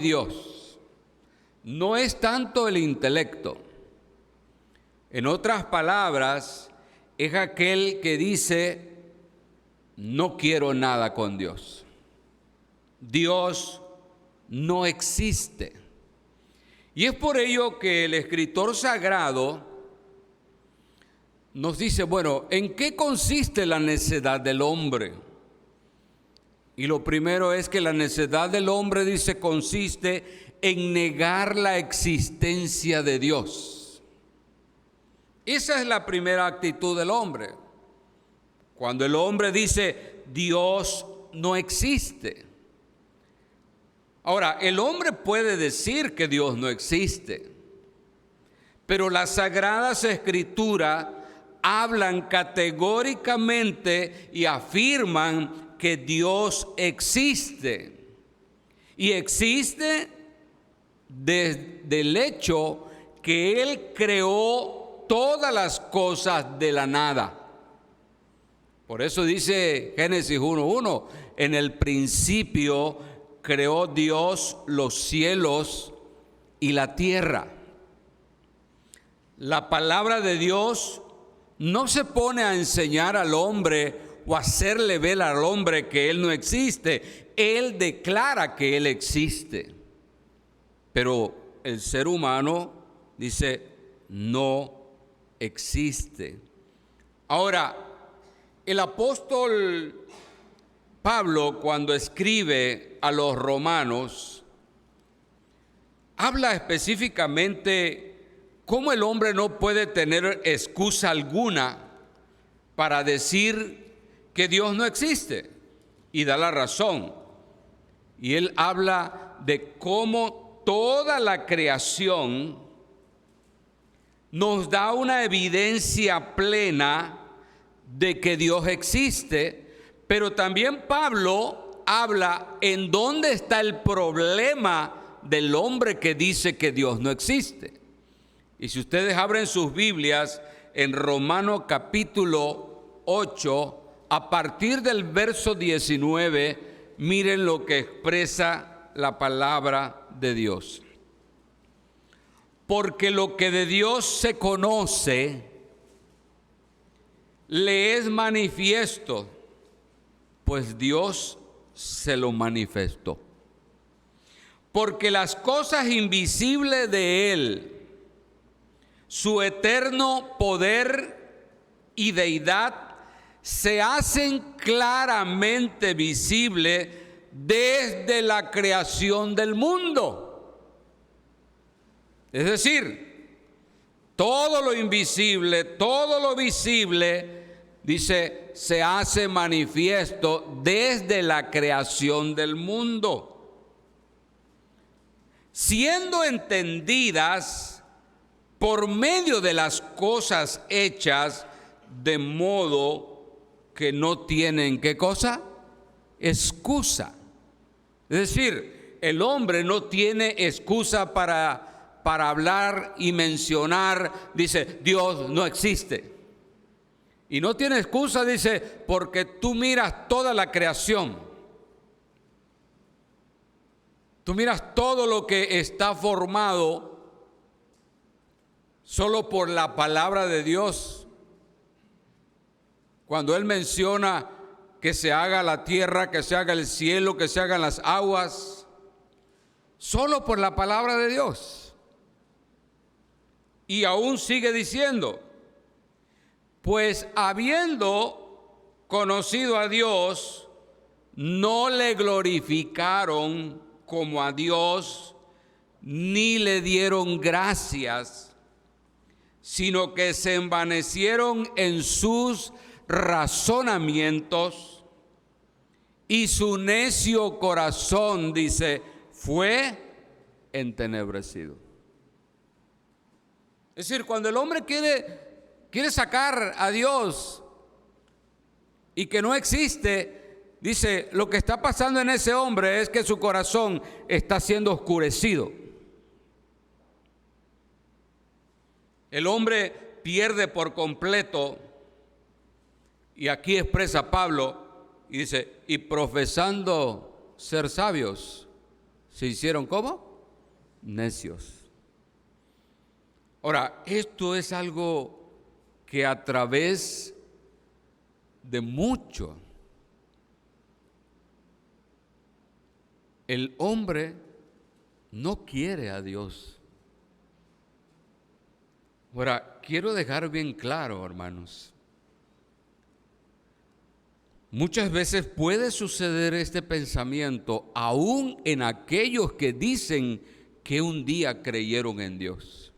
Dios no es tanto el intelecto. En otras palabras, es aquel que dice, no quiero nada con Dios. Dios no existe. Y es por ello que el escritor sagrado nos dice, bueno, ¿en qué consiste la necedad del hombre? Y lo primero es que la necedad del hombre, dice, consiste en negar la existencia de Dios. Esa es la primera actitud del hombre. Cuando el hombre dice, Dios no existe. Ahora, el hombre puede decir que Dios no existe, pero las Sagradas Escrituras hablan categóricamente y afirman que Dios existe. Y existe desde el hecho que Él creó todas las cosas de la nada. Por eso dice Génesis 1:1, en el principio creó Dios los cielos y la tierra. La palabra de Dios no se pone a enseñar al hombre o hacerle ver al hombre que Él no existe. Él declara que Él existe. Pero el ser humano dice, no existe. Ahora, el apóstol Pablo, cuando escribe a los romanos, habla específicamente cómo el hombre no puede tener excusa alguna para decir que Dios no existe, y da la razón. Y él habla de cómo toda la creación nos da una evidencia plena de que Dios existe, pero también Pablo habla en dónde está el problema del hombre que dice que Dios no existe. Y si ustedes abren sus Biblias en Romanos capítulo 8, a partir del verso 19, miren lo que expresa la palabra de Dios. Porque lo que de Dios se conoce, le es manifiesto, pues Dios se lo manifestó. Porque las cosas invisibles de Él, su eterno poder y deidad, se hacen claramente visibles desde la creación del mundo. Es decir, todo lo invisible, todo lo visible, dice, se hace manifiesto desde la creación del mundo, siendo entendidas por medio de las cosas hechas, de modo que no tienen, ¿qué cosa? Excusa. Es decir, el hombre no tiene excusa para hablar y mencionar, dice, Dios no existe. Y no tiene excusa, dice, porque tú miras toda la creación. Tú miras todo lo que está formado solo por la palabra de Dios. Cuando Él menciona que se haga la tierra, que se haga el cielo, que se hagan las aguas, solo por la palabra de Dios. Y aún sigue diciendo, pues habiendo conocido a Dios, no le glorificaron como a Dios, ni le dieron gracias, sino que se envanecieron en sus razonamientos, y su necio corazón, dice, fue entenebrecido. Es decir, cuando el hombre quiere sacar a Dios y que no existe, dice, lo que está pasando en ese hombre es que su corazón está siendo oscurecido. El hombre pierde por completo. Y aquí expresa Pablo y dice, y profesando ser sabios, se hicieron ¿cómo? Necios. Ahora, esto es algo que a través de mucho el hombre no quiere a Dios. Ahora, quiero dejar bien claro, hermanos, muchas veces puede suceder este pensamiento aún en aquellos que dicen que un día creyeron en Dios.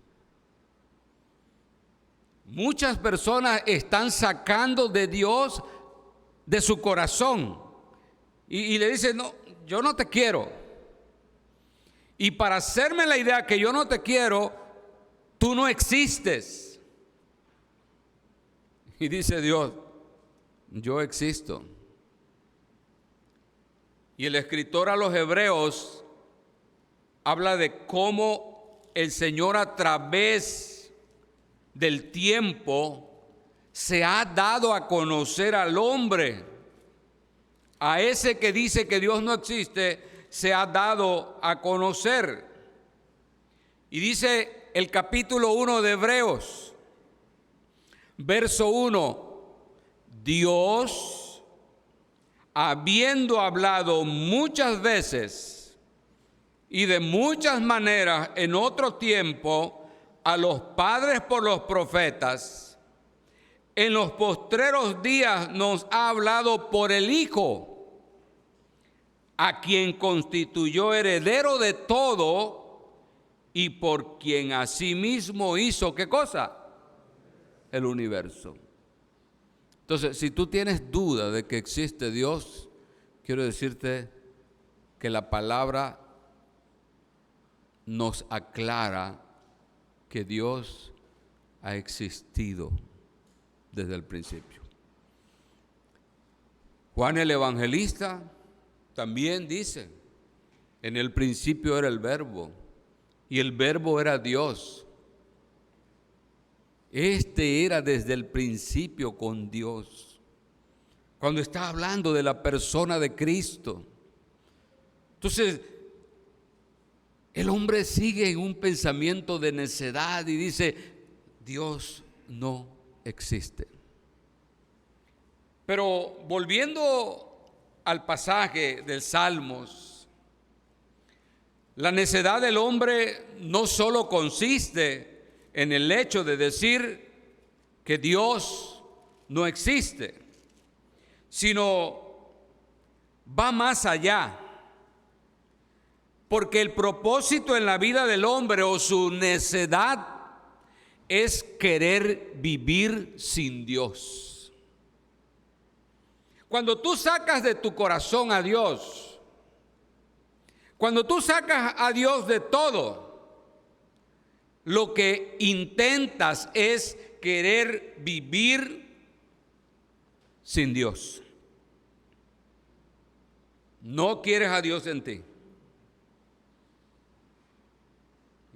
Muchas personas están sacando de Dios de su corazón y le dicen, no, yo no te quiero. Y para hacerme la idea que yo no te quiero, tú no existes. Y dice Dios, yo existo. Y el escritor a los Hebreos habla de cómo el Señor a través del tiempo se ha dado a conocer al hombre. A ese que dice que Dios no existe, se ha dado a conocer. Y dice el capítulo 1 de Hebreos, verso 1, Dios, habiendo hablado muchas veces y de muchas maneras en otro tiempo a los padres por los profetas, en los postreros días nos ha hablado por el Hijo, a quien constituyó heredero de todo y por quien asimismo hizo, ¿qué cosa? El universo. Entonces, si tú tienes duda de que existe Dios, quiero decirte que la palabra nos aclara que Dios ha existido desde el principio. Juan el Evangelista también dice, en el principio era el Verbo, y el Verbo era Dios. Este era desde el principio con Dios. Cuando está hablando de la persona de Cristo. Entonces, el hombre sigue en un pensamiento de necedad y dice, Dios no existe. Pero volviendo al pasaje del Salmos, la necedad del hombre no solo consiste en el hecho de decir que Dios no existe, sino va más allá. Porque el propósito en la vida del hombre o su necedad es querer vivir sin Dios. Cuando tú sacas de tu corazón a Dios, cuando tú sacas a Dios de todo, lo que intentas es querer vivir sin Dios. No quieres a Dios en ti.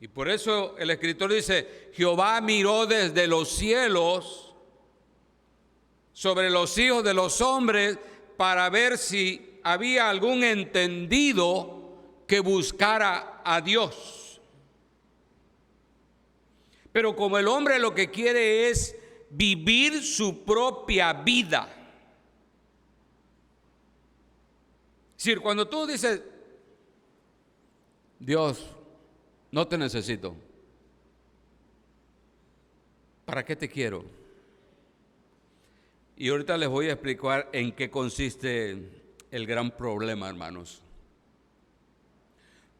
Y por eso el escritor dice, Jehová miró desde los cielos sobre los hijos de los hombres para ver si había algún entendido que buscara a Dios. Pero como el hombre lo que quiere es vivir su propia vida. Es decir, cuando tú dices, Dios, no te necesito, ¿para qué te quiero? Y ahorita les voy a explicar en qué consiste el gran problema, hermanos.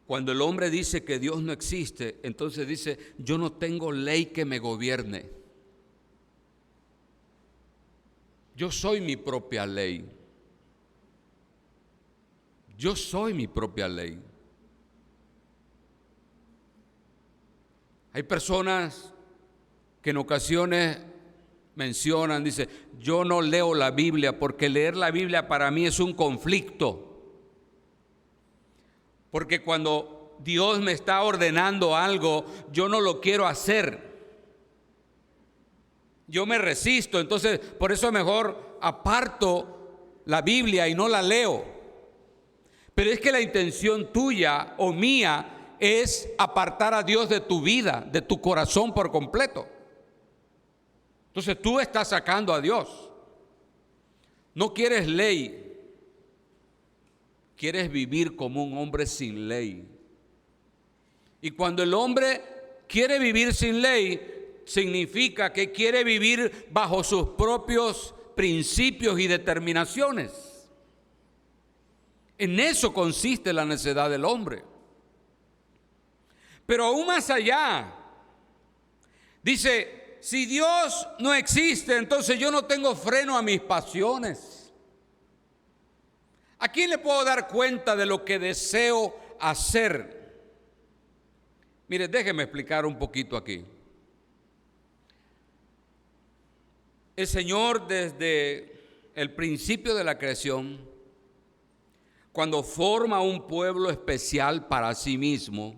Cuando el hombre dice que Dios no existe, entonces dice, yo no tengo ley que me gobierne. Yo soy mi propia ley. Yo soy mi propia ley. Hay personas que en ocasiones mencionan, dice, yo no leo la Biblia porque leer la Biblia para mí es un conflicto. Porque cuando Dios me está ordenando algo, yo no lo quiero hacer. Yo me resisto, entonces por eso mejor aparto la Biblia y no la leo. Pero es que la intención tuya o mía es apartar a Dios de tu vida, de tu corazón por completo. Entonces tú estás sacando a Dios. No quieres ley, quieres vivir como un hombre sin ley. Y cuando el hombre quiere vivir sin ley, significa que quiere vivir bajo sus propios principios y determinaciones. En eso consiste la necedad del hombre. Pero aún más allá, dice, si Dios no existe, entonces yo no tengo freno a mis pasiones. ¿A quién le puedo dar cuenta de lo que deseo hacer? Mire, déjeme explicar un poquito aquí. El Señor, desde el principio de la creación, cuando forma un pueblo especial para sí mismo,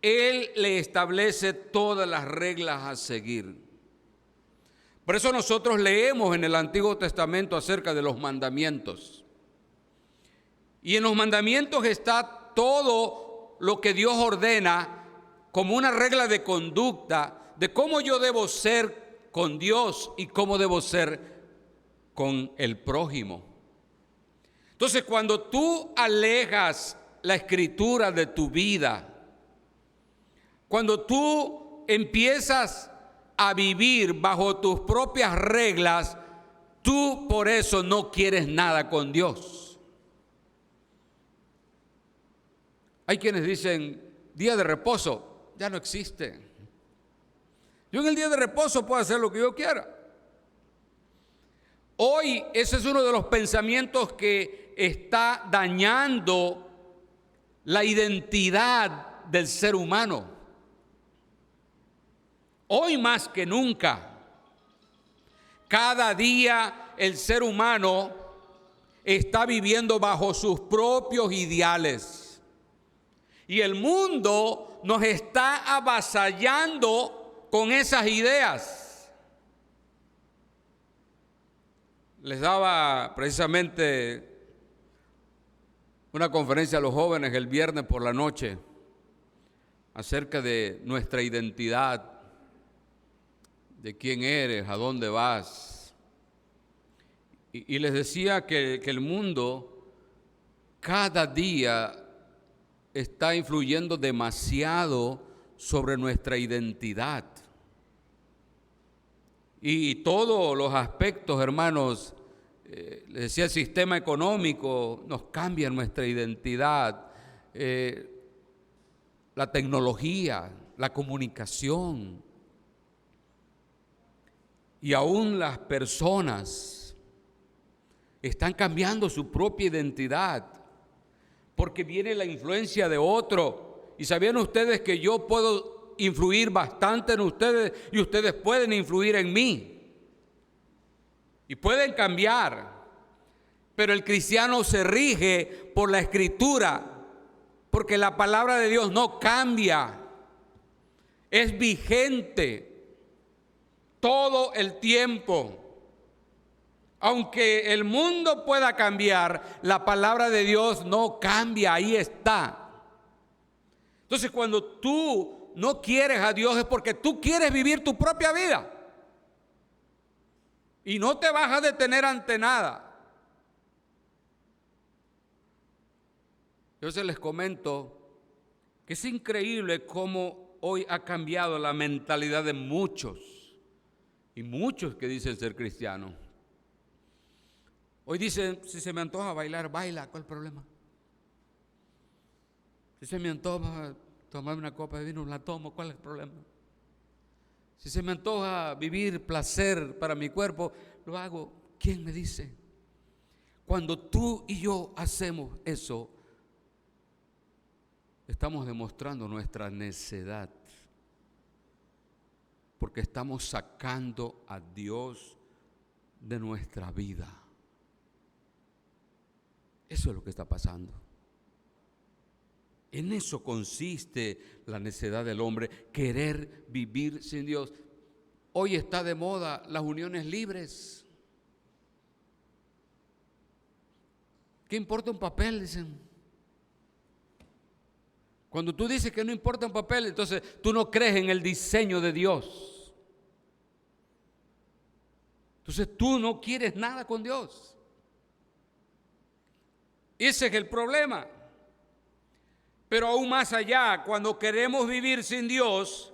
Él le establece todas las reglas a seguir. Por eso nosotros leemos en el Antiguo Testamento acerca de los mandamientos. Y en los mandamientos está todo lo que Dios ordena como una regla de conducta de cómo yo debo ser con Dios y cómo debo ser con el prójimo. Entonces, cuando tú alejas la escritura de tu vida, cuando tú empiezas a vivir bajo tus propias reglas, tú por eso no quieres nada con Dios. Hay quienes dicen, día de reposo, ya no existe. Yo en el día de reposo puedo hacer lo que yo quiera. Hoy ese es uno de los pensamientos que está dañando la identidad del ser humano. Hoy más que nunca, cada día el ser humano está viviendo bajo sus propios ideales. Y el mundo nos está avasallando con esas ideas. Les daba precisamente una conferencia a los jóvenes el viernes por la noche acerca de nuestra identidad, de quién eres, a dónde vas. Y les decía que el mundo cada día está influyendo demasiado sobre nuestra identidad. Y todos los aspectos, hermanos, les decía, el sistema económico nos cambia nuestra identidad, la tecnología, la comunicación, y aún las personas están cambiando su propia identidad, porque viene la influencia de otro. Y sabían ustedes que yo puedo influir bastante en ustedes y ustedes pueden influir en mí. Y pueden cambiar. Pero el cristiano se rige por la Escritura, porque la palabra de Dios no cambia. Es vigente todo el tiempo. Aunque el mundo pueda cambiar, la palabra de Dios no cambia, ahí está. Entonces, cuando tú no quieres a Dios es porque tú quieres vivir tu propia vida. Y no te vas a detener ante nada. Yo se les comento que es increíble cómo hoy ha cambiado la mentalidad de muchos. Y muchos que dicen ser cristianos. Hoy dicen, si se me antoja bailar, baila, ¿cuál es el problema? Si se me antoja tomar una copa de vino, la tomo, ¿cuál es el problema? Si se me antoja vivir placer para mi cuerpo, lo hago. ¿Quién me dice? Cuando tú y yo hacemos eso, estamos demostrando nuestra necedad, porque estamos sacando a Dios de nuestra vida. Eso es lo que está pasando. En eso consiste la necedad del hombre, querer vivir sin Dios. Hoy está de moda las uniones libres. ¿Qué importa un papel? Dicen. Cuando tú dices que no importa un papel, entonces tú no crees en el diseño de Dios. Entonces tú no quieres nada con Dios. Ese es el problema. Pero aún más allá, cuando queremos vivir sin Dios,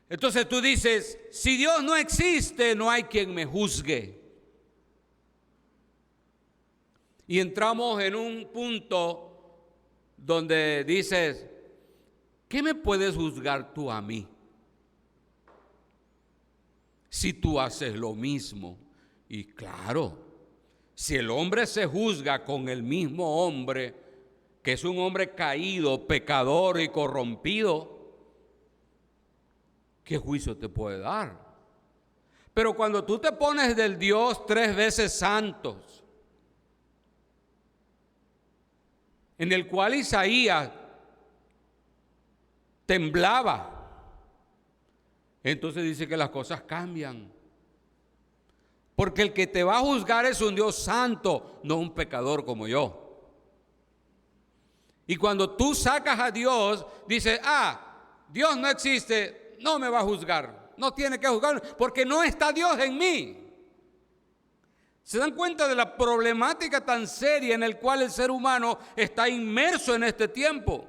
entonces tú dices, si Dios no existe, no hay quien me juzgue. Y entramos en un punto donde dices, ¿qué me puedes juzgar tú a mí? Si tú haces lo mismo. Y claro, si el hombre se juzga con el mismo hombre, que es un hombre caído, pecador y corrompido, ¿qué juicio te puede dar? Pero cuando tú te pones del Dios 3 veces santos, en el cual Isaías temblaba, entonces dice que las cosas cambian. Porque el que te va a juzgar es un Dios santo, no un pecador como yo. Y cuando tú sacas a Dios, dices, Dios no existe, no me va a juzgar, no tiene que juzgarme, porque no está Dios en mí. ¿Se dan cuenta de la problemática tan seria en la cual el ser humano está inmerso en este tiempo?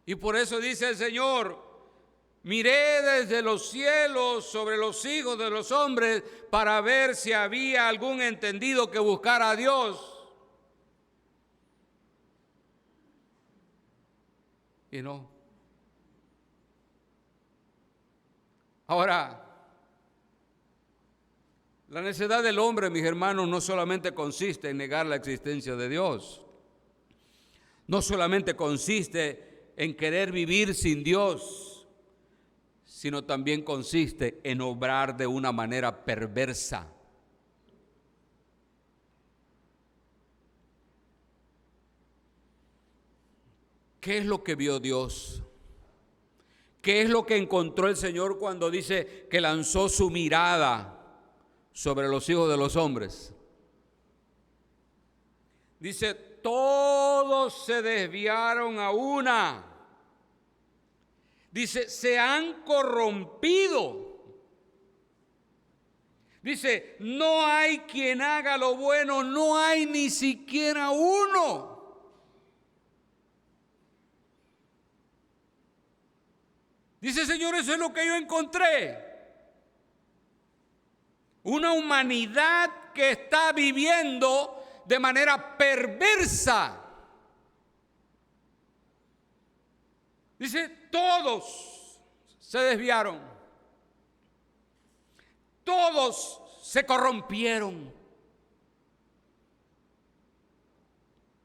Y por eso dice el Señor, miré desde los cielos sobre los hijos de los hombres para ver si había algún entendido que buscara a Dios. Y no. Ahora, la necedad del hombre, mis hermanos, no solamente consiste en negar la existencia de Dios. No solamente consiste en querer vivir sin Dios, sino también consiste en obrar de una manera perversa. ¿Qué es lo que vio Dios? ¿Qué es lo que encontró el Señor cuando dice que lanzó su mirada sobre los hijos de los hombres? Dice, todos se desviaron a una. Dice, se han corrompido. Dice, no hay quien haga lo bueno, no hay ni siquiera uno. Dice, Señor, eso es lo que yo encontré. Una humanidad que está viviendo de manera perversa. Dice, todos se desviaron. Todos se corrompieron.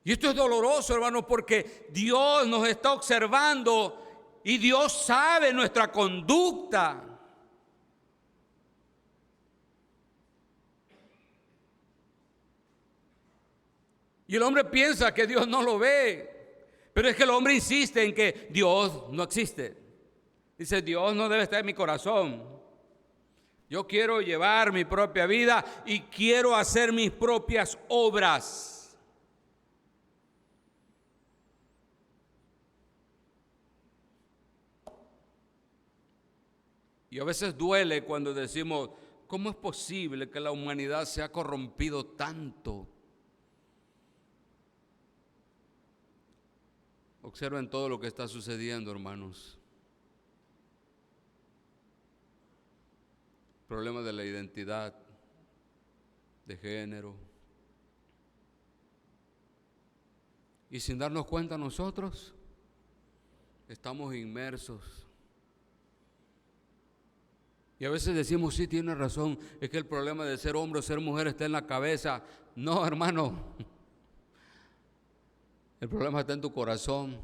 Y esto es doloroso, hermanos, porque Dios nos está observando y Dios sabe nuestra conducta. Y el hombre piensa que Dios no lo ve, pero es que el hombre insiste en que Dios no existe. Dice, Dios no debe estar en mi corazón. Yo quiero llevar mi propia vida y quiero hacer mis propias obras. Y a veces duele cuando decimos, ¿cómo es posible que la humanidad se ha corrompido tanto? Observen todo lo que está sucediendo, hermanos. Problema de la identidad, de género. Y sin darnos cuenta nosotros, estamos inmersos. Y a veces decimos, sí, tiene razón, es que el problema de ser hombre o ser mujer está en la cabeza. No, hermano, el problema está en tu corazón.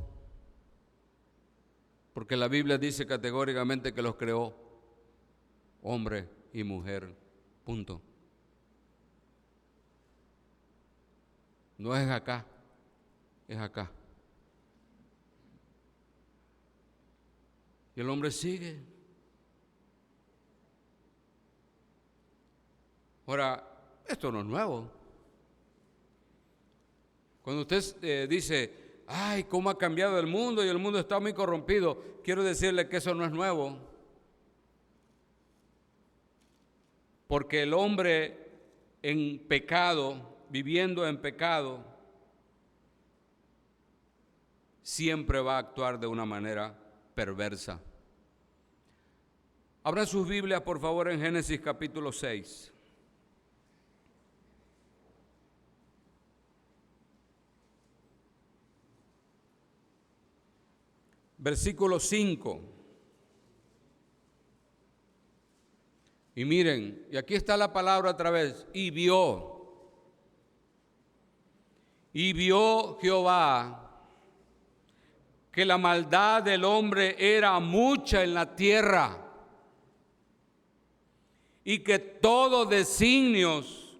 Porque la Biblia dice categóricamente que los creó hombre y mujer, punto. No es acá, es acá. Y el hombre sigue. Ahora, esto no es nuevo. Cuando usted dice, ay, cómo ha cambiado el mundo y el mundo está muy corrompido, quiero decirle que eso no es nuevo. Porque el hombre en pecado, viviendo en pecado, siempre va a actuar de una manera perversa. Abran sus Biblias, por favor, en Génesis capítulo 6. Versículo 5. Y miren, y aquí está la palabra otra vez, y vio Jehová que la maldad del hombre era mucha en la tierra, y que todos designios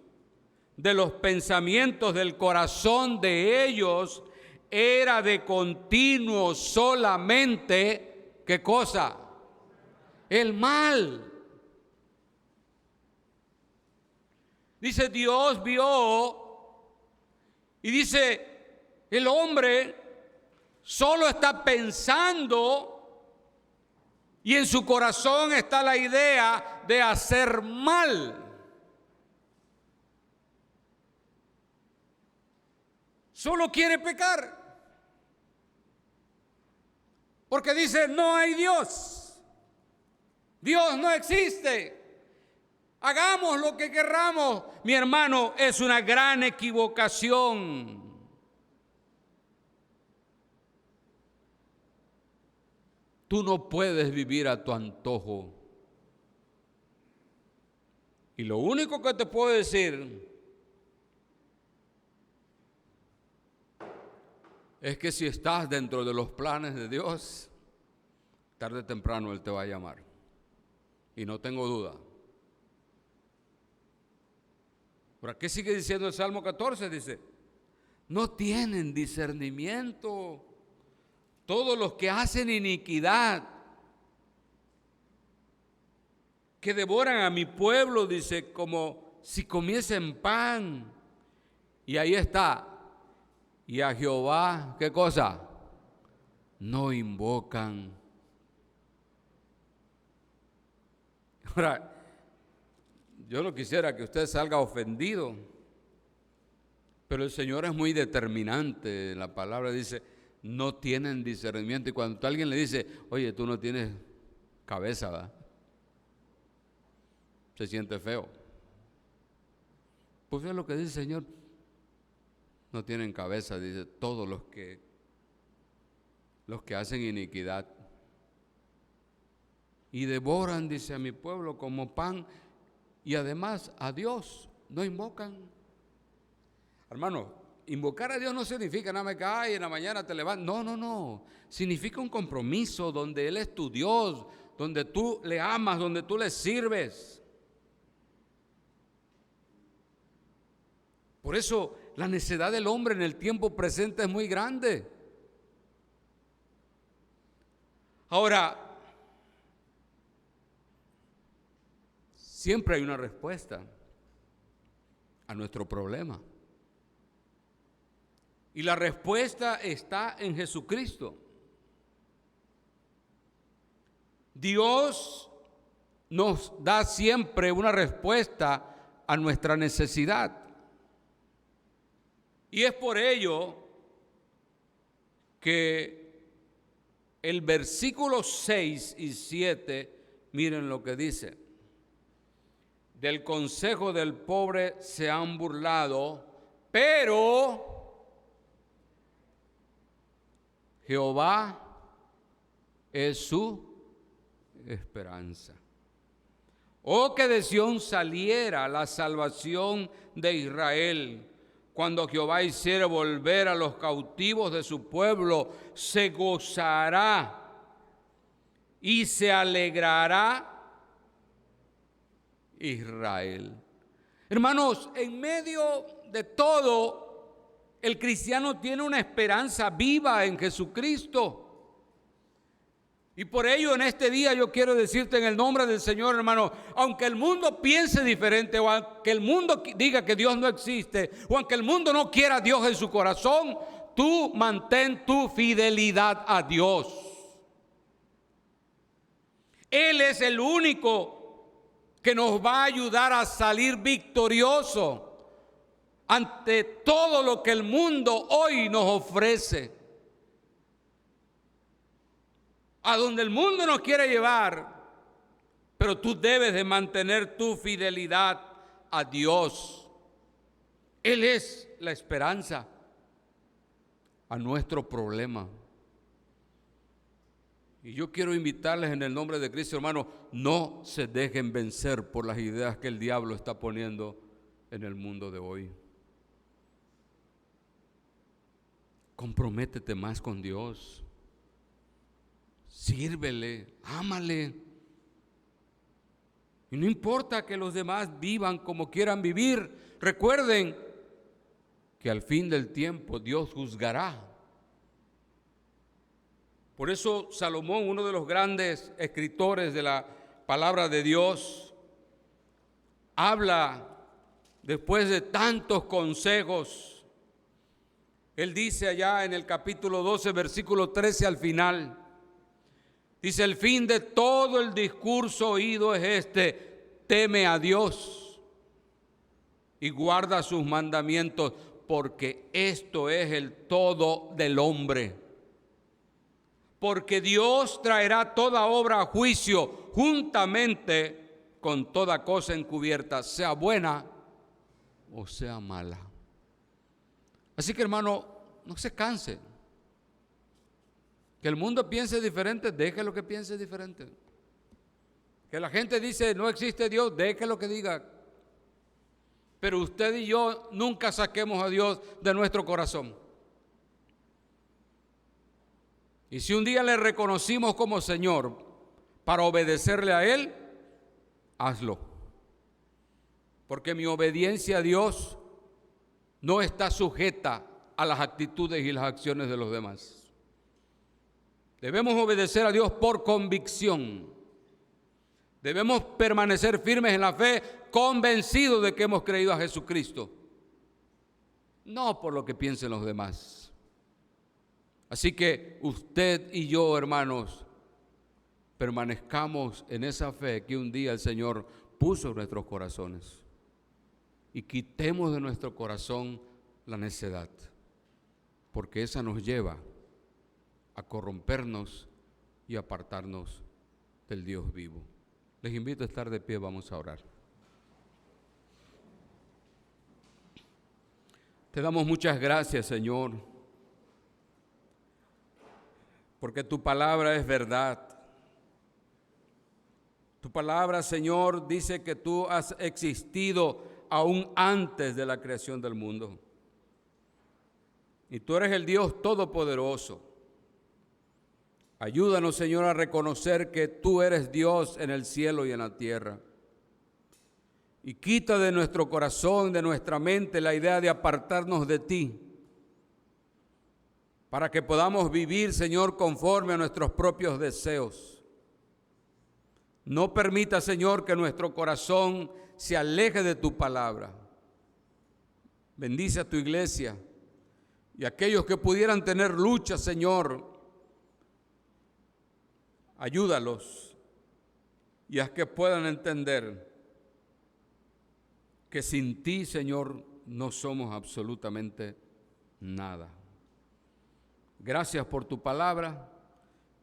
de los pensamientos del corazón de ellos era de continuo solamente, ¿qué cosa? El mal. Dice, Dios vio y dice, el hombre solo está pensando y en su corazón está la idea de hacer mal. Solo quiere pecar. Porque dice, no hay Dios. Dios no existe. Hagamos lo que querramos. Mi hermano, es una gran equivocación. Tú no puedes vivir a tu antojo. Y lo único que te puedo decir es que si estás dentro de los planes de Dios, tarde o temprano Él te va a llamar. Y no tengo duda. ¿Por qué sigue diciendo el Salmo 14? Dice, no tienen discernimiento todos los que hacen iniquidad, que devoran a mi pueblo, dice, como si comiesen pan. Y ahí está. Y a Jehová, ¿qué cosa? No invocan. Ahora, yo no quisiera que usted salga ofendido, pero el Señor es muy determinante. La palabra dice, no tienen discernimiento. Y cuando alguien le dice, oye, tú no tienes cabeza, ¿verdad? Se siente feo. Pues es lo que dice el Señor. No tienen cabeza, dice, todos los que hacen iniquidad. Y devoran, dice, a mi pueblo como pan. Y además a Dios no invocan. Hermano, invocar a Dios no significa nada más que ay, en la mañana te levantas. No. Significa un compromiso donde Él es tu Dios, donde tú le amas, donde tú le sirves. Por eso la necedad del hombre en el tiempo presente es muy grande. Ahora, siempre hay una respuesta a nuestro problema. Y la respuesta está en Jesucristo. Dios nos da siempre una respuesta a nuestra necesidad. Y es por ello que el versículo 6 y 7, miren lo que dice. Del consejo del pobre se han burlado, pero Jehová es su esperanza. Oh, que de Sión saliera la salvación de Israel. Cuando Jehová hiciere volver a los cautivos de su pueblo, se gozará y se alegrará Israel. Hermanos, en medio de todo, el cristiano tiene una esperanza viva en Jesucristo. Y por ello en este día yo quiero decirte en el nombre del Señor, hermano, aunque el mundo piense diferente, o aunque el mundo diga que Dios no existe, o aunque el mundo no quiera a Dios en su corazón, tú mantén tu fidelidad a Dios. Él es el único que nos va a ayudar a salir victorioso ante todo lo que el mundo hoy nos ofrece. A donde el mundo nos quiere llevar, pero tú debes de mantener tu fidelidad a Dios. Él es la esperanza a nuestro problema. Y yo quiero invitarles en el nombre de Cristo, hermano, no se dejen vencer por las ideas que el diablo está poniendo en el mundo de hoy. Comprométete más con Dios. Sírvele, ámale. Y no importa que los demás vivan como quieran vivir. Recuerden que al fin del tiempo Dios juzgará. Por eso Salomón, uno de los grandes escritores de la palabra de Dios, habla después de tantos consejos. Él dice allá en el capítulo 12, versículo 13 al final, dice: el fin de todo el discurso oído es este: teme a Dios y guarda sus mandamientos, porque esto es el todo del hombre. Porque Dios traerá toda obra a juicio juntamente con toda cosa encubierta, sea buena o sea mala. Así que, hermano, no se canse. Que el mundo piense diferente, déjelo que piense diferente. Que la gente dice no existe Dios, déjelo que diga. Pero usted y yo nunca saquemos a Dios de nuestro corazón. Y si un día le reconocimos como Señor para obedecerle a Él, hazlo. Porque mi obediencia a Dios no está sujeta a las actitudes y las acciones de los demás. Debemos obedecer a Dios por convicción. Debemos permanecer firmes en la fe, convencidos de que hemos creído a Jesucristo, no por lo que piensen los demás. Así que usted y yo, hermanos, permanezcamos en esa fe que un día el Señor puso en nuestros corazones, y quitemos de nuestro corazón la necedad, porque esa nos lleva a corrompernos y apartarnos del Dios vivo. Les invito a estar de pie, vamos a orar. Te damos muchas gracias, Señor, porque tu palabra es verdad. Tu palabra, Señor, dice que tú has existido aún antes de la creación del mundo. Y tú eres el Dios todopoderoso. Ayúdanos, Señor, a reconocer que tú eres Dios en el cielo y en la tierra. Y quita de nuestro corazón, de nuestra mente, la idea de apartarnos de ti, para que podamos vivir, Señor, conforme a nuestros propios deseos. No permita, Señor, que nuestro corazón se aleje de tu palabra. Bendice a tu iglesia y a aquellos que pudieran tener lucha, Señor. Ayúdalos y haz que puedan entender que sin ti, Señor, no somos absolutamente nada. Gracias por tu palabra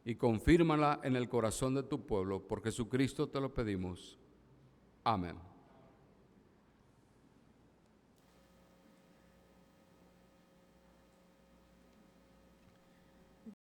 y confírmala en el corazón de tu pueblo. Por Jesucristo te lo pedimos. Amén.